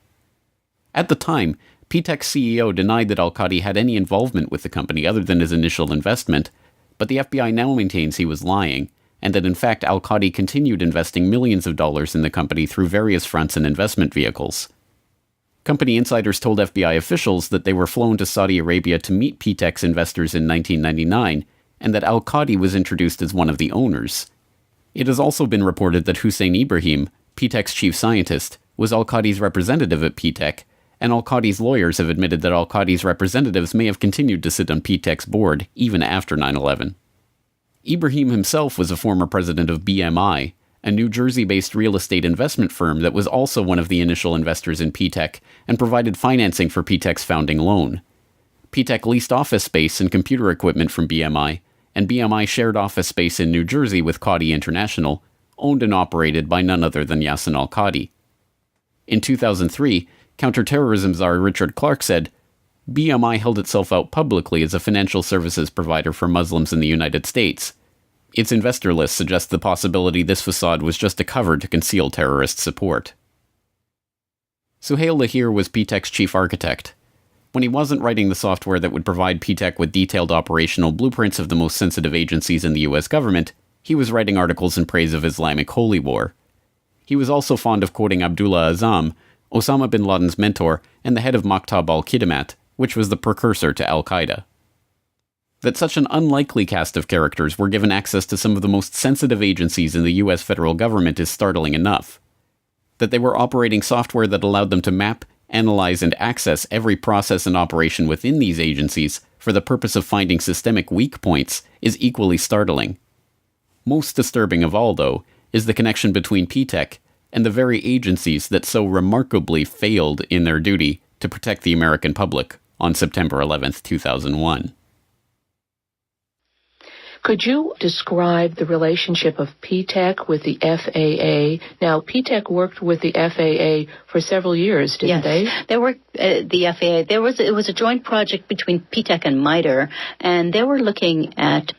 J: At the time, P-TECH's CEO denied that al-Qadi had any involvement with the company other than his initial investment, but the FBI now maintains he was lying, and that in fact al-Qadi continued investing millions of dollars in the company through various fronts and investment vehicles. Company insiders told FBI officials that they were flown to Saudi Arabia to meet P-TECH's investors in 1999, and that al-Qadi was introduced as one of the owners. It has also been reported that Hussein Ibrahim, P-TECH's chief scientist, was al-Qadi's representative at P-TECH, and al-Qadi's lawyers have admitted that al-Qadi's representatives may have continued to sit on P-TECH's board even after 9/11. Ibrahim himself was a former president of BMI, a New Jersey-based real estate investment firm that was also one of the initial investors in P-TECH and provided financing for P-TECH's founding loan. P-TECH leased office space and computer equipment from BMI, and BMI shared office space in New Jersey with Qadi International, owned and operated by none other than Yassin al-Qadi. In 2003, counterterrorism czar Richard Clarke said, BMI held itself out publicly as a financial services provider for Muslims in the United States. Its investor list suggests the possibility this facade was just a cover to conceal terrorist support. Suhail Lahir was P-TECH's chief architect. When he wasn't writing the software that would provide P-TECH with detailed operational blueprints of the most sensitive agencies in the US government, he was writing articles in praise of Islamic holy war. He was also fond of quoting Abdullah Azzam, Osama bin Laden's mentor and the head of Maktab al-Khidmat, which was the precursor to al-Qaeda. That such an unlikely cast of characters were given access to some of the most sensitive agencies in the US federal government is startling enough. That they were operating software that allowed them to map, analyze, and access every process and operation within these agencies for the purpose of finding systemic weak points is equally startling. Most disturbing of all, though, is the connection between P-TECH and the very agencies that so remarkably failed in their duty to protect the American public on September 11, 2001.
G: Could you describe the relationship of PTEC with the FAA? Now, PTEC worked with the FAA for several years, didn't they?
H: They worked the FAA. It was a joint project between PTEC and MITRE, and they were looking at,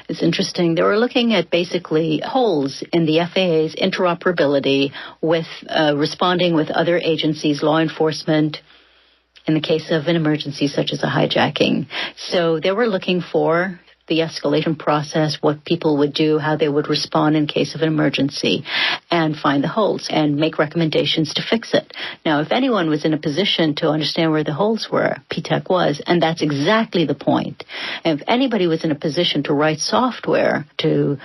H: it's interesting, they were looking at basically holes in the FAA's interoperability with responding with other agencies, law enforcement, in the case of an emergency such as a hijacking. So they were looking for the escalation process, what people would do, how they would respond in case of an emergency, and find the holes and make recommendations to fix it. Now, if anyone was in a position to understand where the holes were, PTEC was, and that's exactly the point. And if anybody was in a position to write software to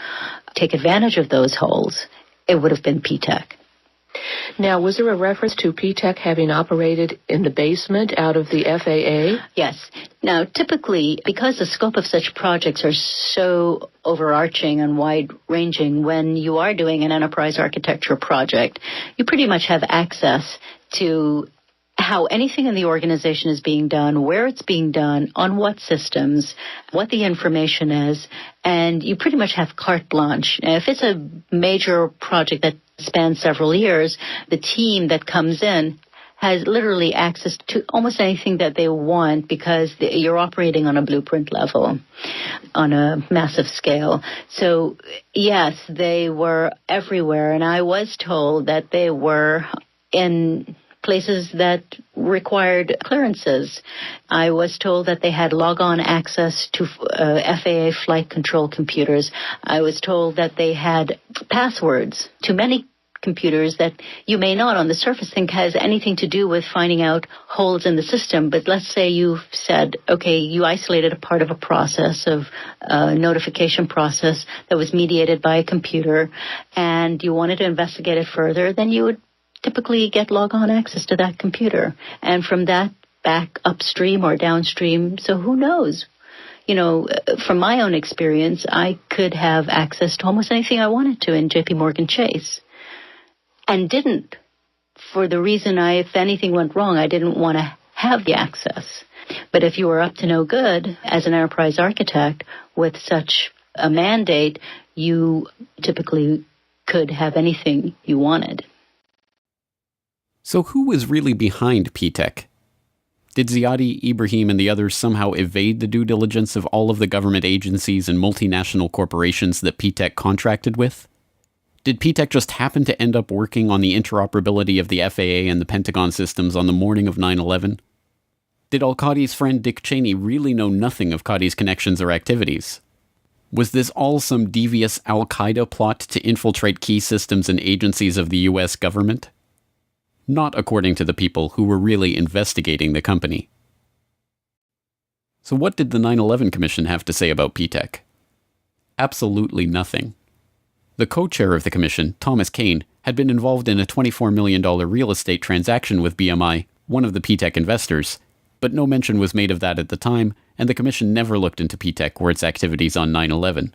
H: take advantage of those holes, it would have been PTEC.
G: Now, was there a reference to PTEC having operated in the basement out of the FAA?
H: Yes. Now, typically, because the scope of such projects are so overarching and wide-ranging, when you are doing an enterprise architecture project, you pretty much have access to how anything in the organization is being done, where it's being done, on what systems, what the information is, and you pretty much have carte blanche. If it's a major project that spans several years, the team that comes in has literally access to almost anything that they want because you're operating on a blueprint level, on a massive scale. So, yes, they were everywhere, and I was told that they were in places that required clearances. I was told that they had log-on access to FAA flight control computers. I was told that they had passwords to many computers that you may not on the surface think has anything to do with finding out holes in the system. But let's say you've said, okay, you isolated a part of a process, of a notification process that was mediated by a computer, and you wanted to investigate it further, then you would typically get log-on access to that computer. And from that, back upstream or downstream, so who knows? You know, from my own experience, I could have access to almost anything I wanted to in JP Morgan Chase. And didn't, for the reason if anything went wrong, I didn't want to have the access. But if you were up to no good as an enterprise architect with such a mandate, you typically could have anything you wanted.
J: So who was really behind PTEC? Did Ziadi, Ibrahim, and the others somehow evade the due diligence of all of the government agencies and multinational corporations that PTEC contracted with? Did PTEC just happen to end up working on the interoperability of the FAA and the Pentagon systems on the morning of 9/11? Did al-Qadi's friend Dick Cheney really know nothing of Qadi's connections or activities? Was this all some devious al-Qaeda plot to infiltrate key systems and agencies of the US government? Not according to the people who were really investigating the company. So what did the 9/11 Commission have to say about PTEC? Absolutely nothing. The co-chair of the commission, Thomas Kane, had been involved in a $24 million real estate transaction with BMI, one of the PTEC investors, but no mention was made of that at the time, and the commission never looked into PTEC or its activities on 9/11.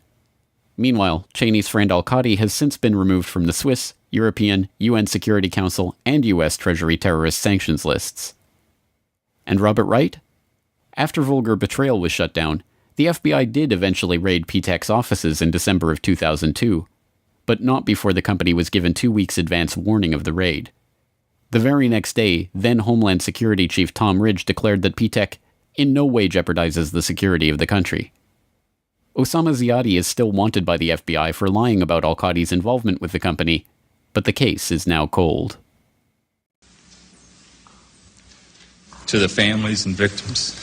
J: Meanwhile, Cheney's friend al-Qadi has since been removed from the Swiss, European, UN Security Council, and US Treasury terrorist sanctions lists. And Robert Wright? After Vulgar Betrayal was shut down, the FBI did eventually raid PTEC's offices in December of 2002, but not before the company was given 2 weeks advance warning of the raid. The very next day, then Homeland Security Chief Tom Ridge declared that PTEC in no way jeopardizes the security of the country. Osama Ziadi is still wanted by the FBI for lying about al-Qadi's involvement with the company, but the case is now cold.
B: To the families and victims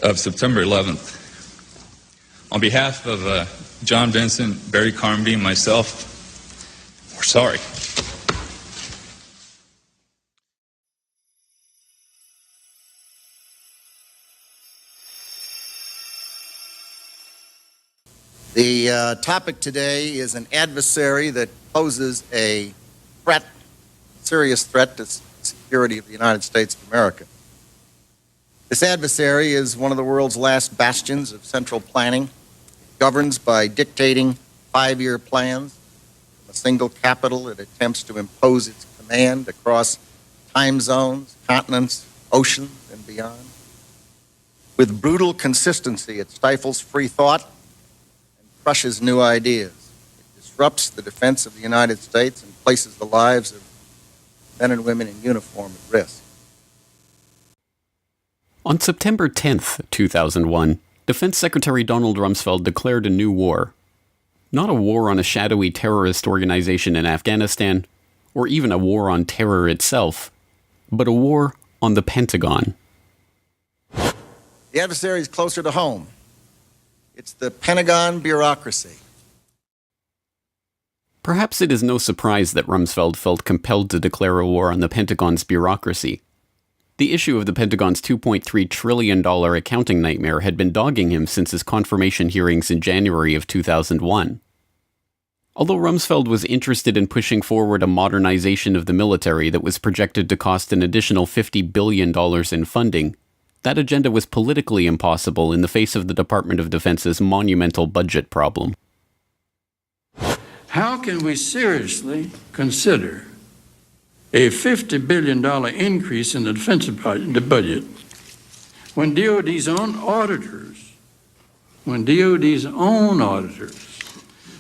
B: of September 11th, on behalf of John Vincent, Barry Carmody, and myself, we're sorry.
W: The topic today is an adversary that poses a threat, serious threat to the security of the United States of America. This adversary is one of the world's last bastions of central planning. It governs by dictating 5-year plans. From a single capital, it attempts to impose its command across time zones, continents, oceans, and beyond. With brutal consistency, it stifles free thought and crushes new ideas. It disrupts the defense of the United States and places the lives of men and women in uniform at risk.
J: On September 10th, 2001, Defense Secretary Donald Rumsfeld declared a new war. Not a war on a shadowy terrorist organization in Afghanistan, or even a war on terror itself, but a war on the Pentagon.
W: The adversary is closer to home. It's the Pentagon bureaucracy.
J: Perhaps it is no surprise that Rumsfeld felt compelled to declare a war on the Pentagon's bureaucracy. The issue of the Pentagon's $2.3 trillion accounting nightmare had been dogging him since his confirmation hearings in January of 2001. Although Rumsfeld was interested in pushing forward a modernization of the military that was projected to cost an additional $50 billion in funding, that agenda was politically impossible in the face of the Department of Defense's monumental budget problem.
A: How can we seriously consider a $50 billion increase in the defense budget when DOD's own auditors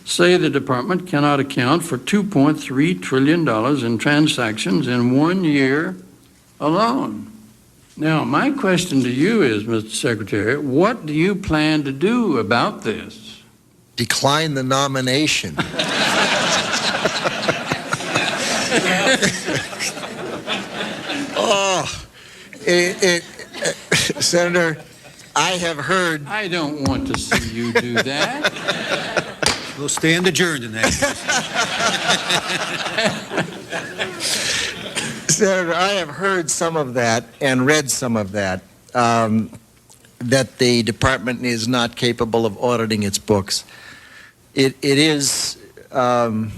A: say the department cannot account for $2.3 trillion in transactions in 1 year alone? Now, my question to you is, Mr. Secretary, what do you plan to do about this?
W: Decline the nomination. Senator, I have heard...
A: I don't want to see you do that.
C: We'll stand adjourned in that case.
W: Senator, I have heard some of that and read some of that, that the department is not capable of auditing its books. It is... I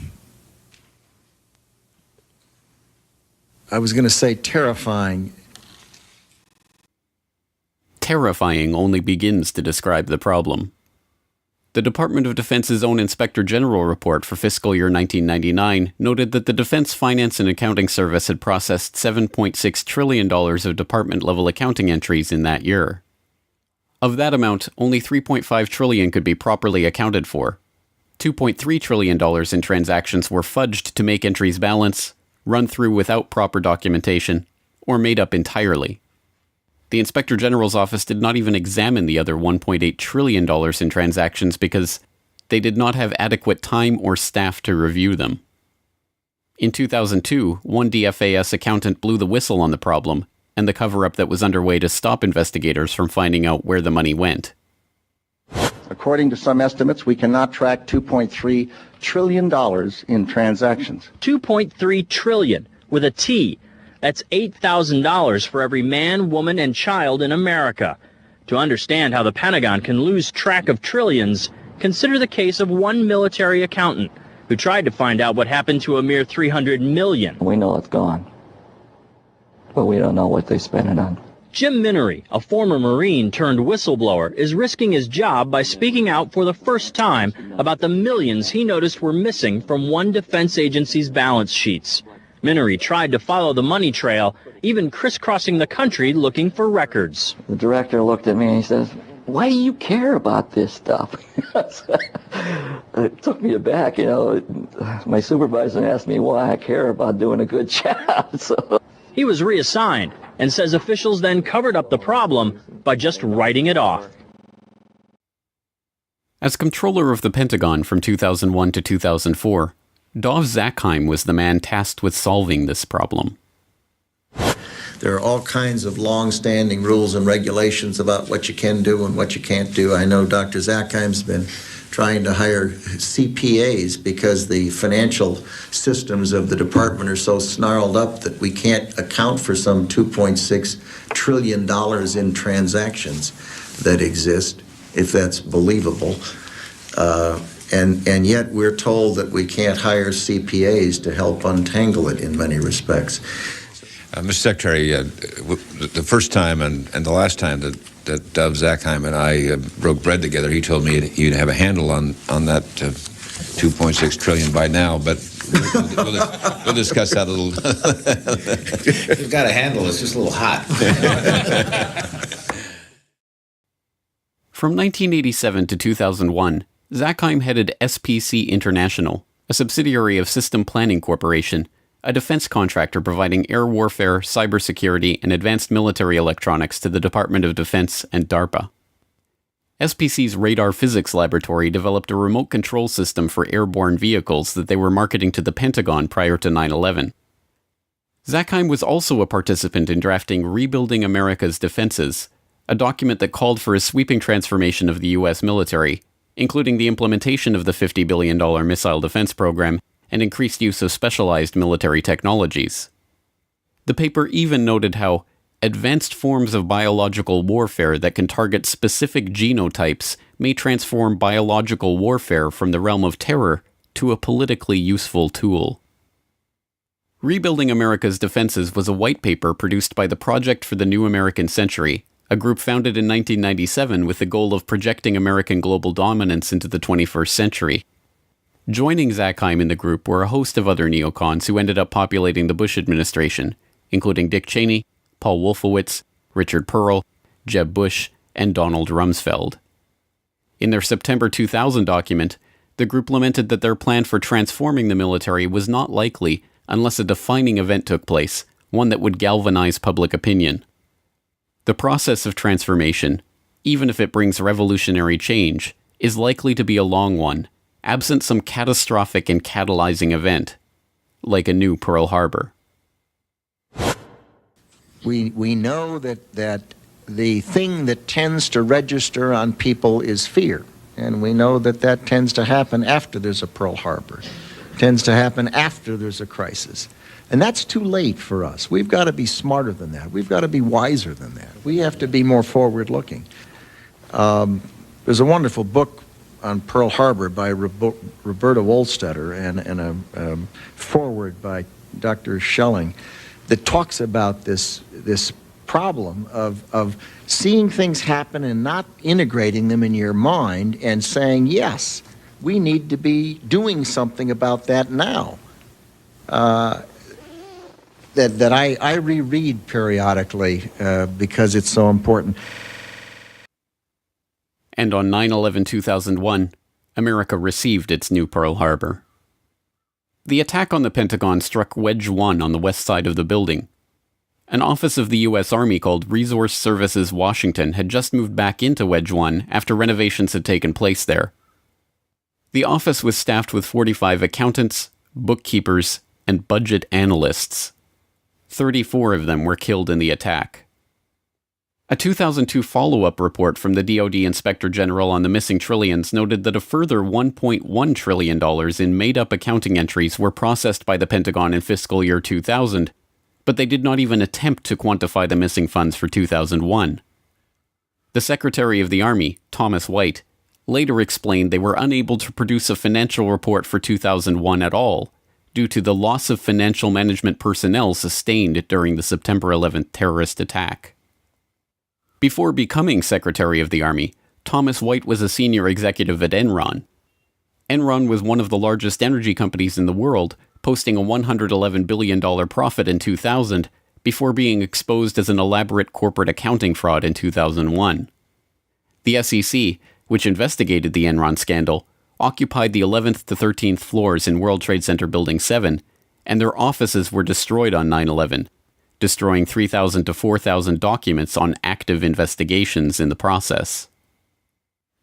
W: was going to say terrifying.
J: Terrifying only begins to describe the problem. The Department of Defense's own Inspector General report for fiscal year 1999 noted that the Defense Finance and Accounting Service had processed $7.6 trillion of department-level accounting entries in that year. Of that amount, only $3.5 trillion could be properly accounted for. $2.3 trillion in transactions were fudged to make entries balance, run through without proper documentation, or made up entirely. The Inspector General's office did not even examine the other $1.8 trillion in transactions because they did not have adequate time or staff to review them. In 2002, one DFAS accountant blew the whistle on the problem and the cover-up that was underway to stop investigators from finding out where the money went.
W: According to some estimates, we cannot track $2.3 trillion in transactions.
D: $2.3 trillion with a T. That's $8,000 for every man, woman, and child in America. To understand how the Pentagon can lose track of trillions, consider the case of one military accountant who tried to find out what happened to a mere $300 million.
X: We know it's gone, but we don't know what they spent it on.
D: Jim Minery, a former Marine turned whistleblower, is risking his job by speaking out for the first time about the millions he noticed were missing from one defense agency's balance sheets. Minery tried to follow the money trail, even crisscrossing the country looking for records.
X: The director looked at me and he says, "Why do you care about this stuff?" It took me aback, you know. My supervisor asked me why I care about doing a good job. So.
D: He was reassigned and says officials then covered up the problem by just writing it off.
J: As controller of the Pentagon from 2001 to 2004, Dov Zakheim was the man tasked with solving this problem.
W: There are all kinds of long-standing rules and regulations about what you can do and what you can't do. I know Dr. Zakheim's been trying to hire CPAs because the financial systems of the department are so snarled up that we can't account for some $2.6 trillion in transactions that exist, if that's believable. And yet we're told that we can't hire CPAs to help untangle it in many respects.
Y: Mr. Secretary, the first time and the last time that Dov Zakheim and I broke bread together, he told me you'd have a handle on that $2.6 trillion by now, but we'll discuss that a little.
Z: You've got a handle, it's just a little hot.
J: From 1987 to 2001, Zakheim headed SPC International, a subsidiary of System Planning Corporation, a defense contractor providing air warfare, cybersecurity, and advanced military electronics to the Department of Defense and DARPA. SPC's Radar Physics Laboratory developed a remote control system for airborne vehicles that they were marketing to the Pentagon prior to 9/11. Zakheim was also a participant in drafting Rebuilding America's Defenses, a document that called for a sweeping transformation of the U.S. military, including the implementation of the $50 billion missile defense program and increased use of specialized military technologies. The paper even noted how advanced forms of biological warfare that can target specific genotypes may transform biological warfare from the realm of terror to a politically useful tool. Rebuilding America's Defenses was a white paper produced by the Project for the New American Century, a group founded in 1997 with the goal of projecting American global dominance into the 21st century. Joining Zakheim in the group were a host of other neocons who ended up populating the Bush administration, including Dick Cheney, Paul Wolfowitz, Richard Pearl, Jeb Bush, and Donald Rumsfeld. In their September 2000 document, the group lamented that their plan for transforming the military was not likely unless a defining event took place, one that would galvanize public opinion. The process of transformation, even if it brings revolutionary change, is likely to be a long one, absent some catastrophic and catalyzing event, like a new Pearl Harbor.
E: We know that the thing that tends to register on people is fear, and we know that tends to happen after there's a Pearl Harbor. Tends to happen after there's a crisis. And that's too late for us. We've got to be smarter than that. We've got to be wiser than that. We have to be more forward-looking. There's a wonderful book on Pearl Harbor by Roberta Wohlstetter and a foreword by Dr. Schelling that talks about this problem of seeing things happen and not integrating them in your mind and saying, yes, we need to be doing something about that now. That I reread periodically because it's so important.
J: And on 9/11/2001, America received its new Pearl Harbor. The attack on the Pentagon struck Wedge 1 on the west side of the building. An office of the U.S. Army called Resource Services Washington had just moved back into Wedge 1 after renovations had taken place there. The office was staffed with 45 accountants, bookkeepers, and budget analysts. 34 of them were killed in the attack. A 2002 follow-up report from the DoD Inspector General on the missing trillions noted that a further $1.1 trillion in made-up accounting entries were processed by the Pentagon in fiscal year 2000, but they did not even attempt to quantify the missing funds for 2001. The Secretary of the Army, Thomas White, later explained they were unable to produce a financial report for 2001 at all, due to the loss of financial management personnel sustained during the September 11th terrorist attack. Before becoming Secretary of the Army, Thomas White was a senior executive at Enron. Enron was one of the largest energy companies in the world, posting a $111 billion profit in 2000, before being exposed as an elaborate corporate accounting fraud in 2001. The SEC, which investigated the Enron scandal, occupied the 11th to 13th floors in World Trade Center Building 7, and their offices were destroyed on 9/11, destroying 3,000 to 4,000 documents on active investigations in the process.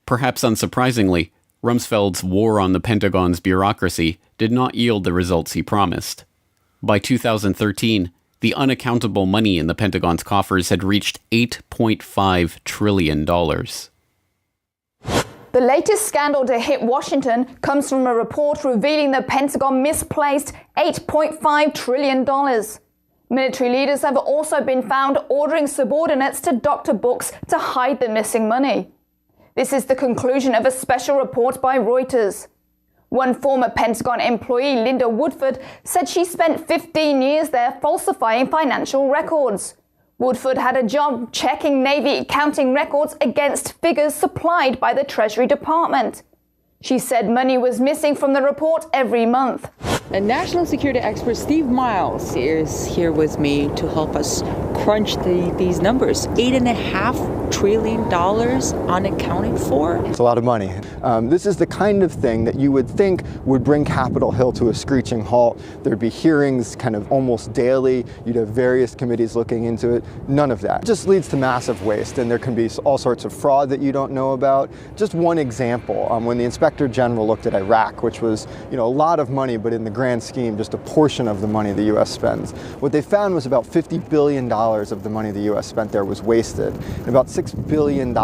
J: Perhaps unsurprisingly, Rumsfeld's war on the Pentagon's bureaucracy did not yield the results he promised. By 2013, the unaccountable money in the Pentagon's coffers had reached $8.5 trillion.
I: The latest scandal to hit Washington comes from a report revealing the Pentagon misplaced $8.5 trillion. Military leaders have also been found ordering subordinates to doctor books to hide the missing money. This is the conclusion of a special report by Reuters. One former Pentagon employee, Linda Woodford, said she spent 15 years there falsifying financial records. Woodford had a job checking Navy accounting records against figures supplied by the Treasury Department. She said money was missing from the report every month.
K: And national security expert Steve Miles is here with me to help us crunched these numbers. $8.5 trillion unaccounted for.
L: It's a lot of money. This is the kind of thing that you would think would bring Capitol Hill to a screeching halt. There'd be hearings kind of almost daily. You'd have various committees looking into it. None of that. It just leads to massive waste, and there can be all sorts of fraud that you don't know about. Just one example, when the Inspector General looked at Iraq, which was, a lot of money, but in the grand scheme, just a portion of the money the U.S. spends. What they found was about $50 billion of the money the U.S. spent there was wasted. And about $6 billion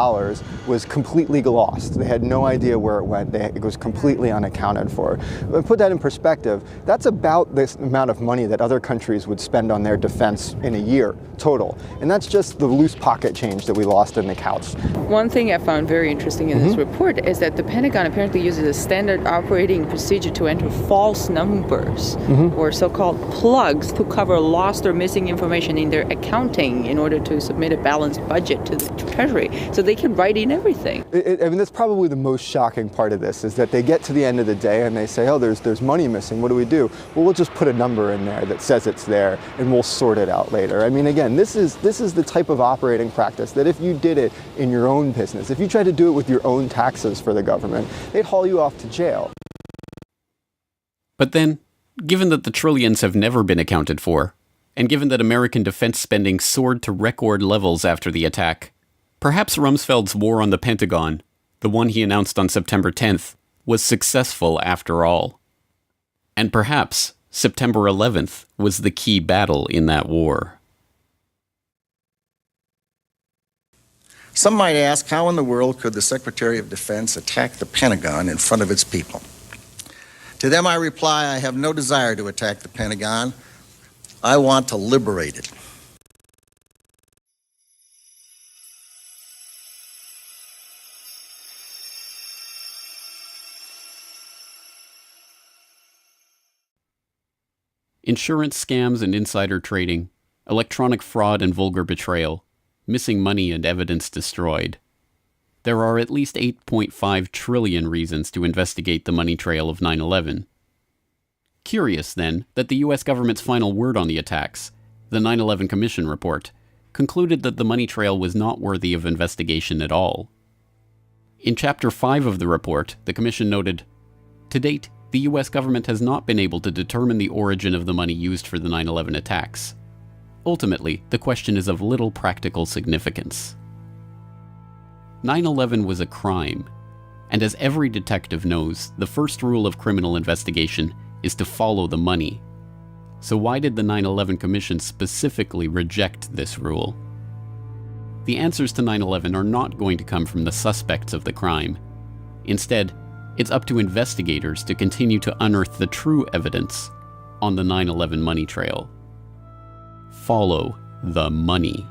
L: was completely lost. They had no idea where it went. It was completely unaccounted for. But put that in perspective, that's about this amount of money that other countries would spend on their defense in a year total. And that's just the loose pocket change that we lost in the couch.
K: One thing I found very interesting in this report is that the Pentagon apparently uses a standard operating procedure to enter false numbers or so-called plugs to cover lost or missing information in their accounting in order to submit a balanced budget to the Treasury. So they can write in everything.
L: I mean, that's probably the most shocking part of this, is that they get to the end of the day and they say, oh, there's money missing. What do we do? Well, we'll just put a number in there that says it's there and we'll sort it out later. I mean, again, this is the type of operating practice that if you did it in your own business, if you tried to do it with your own taxes for the government, they'd haul you off to jail.
J: But then, given that the trillions have never been accounted for, and given that American defense spending soared to record levels after the attack, perhaps Rumsfeld's war on the Pentagon, the one he announced on September 10th, was successful after all. And perhaps September 11th was the key battle in that war.
W: Some might ask, how in the world could the Secretary of Defense attack the Pentagon in front of its people? To them I reply, I have no desire to attack the Pentagon. I want to liberate it.
J: Insurance scams and insider trading, electronic fraud and vulgar betrayal, missing money and evidence destroyed. There are at least 8.5 trillion reasons to investigate the money trail of 9/11. Curious, then, that the U.S. government's final word on the attacks, the 9/11 Commission report, concluded that the money trail was not worthy of investigation at all. In Chapter 5 of the report, the Commission noted, "To date, the U.S. government has not been able to determine the origin of the money used for the 9/11 attacks. Ultimately, the question is of little practical significance." 9/11 was a crime, and as every detective knows, the first rule of criminal investigation is to follow the money. So why did the 9/11 Commission specifically reject this rule? The answers to 9/11 are not going to come from the suspects of the crime. Instead, it's up to investigators to continue to unearth the true evidence on the 9/11 money trail. Follow the money.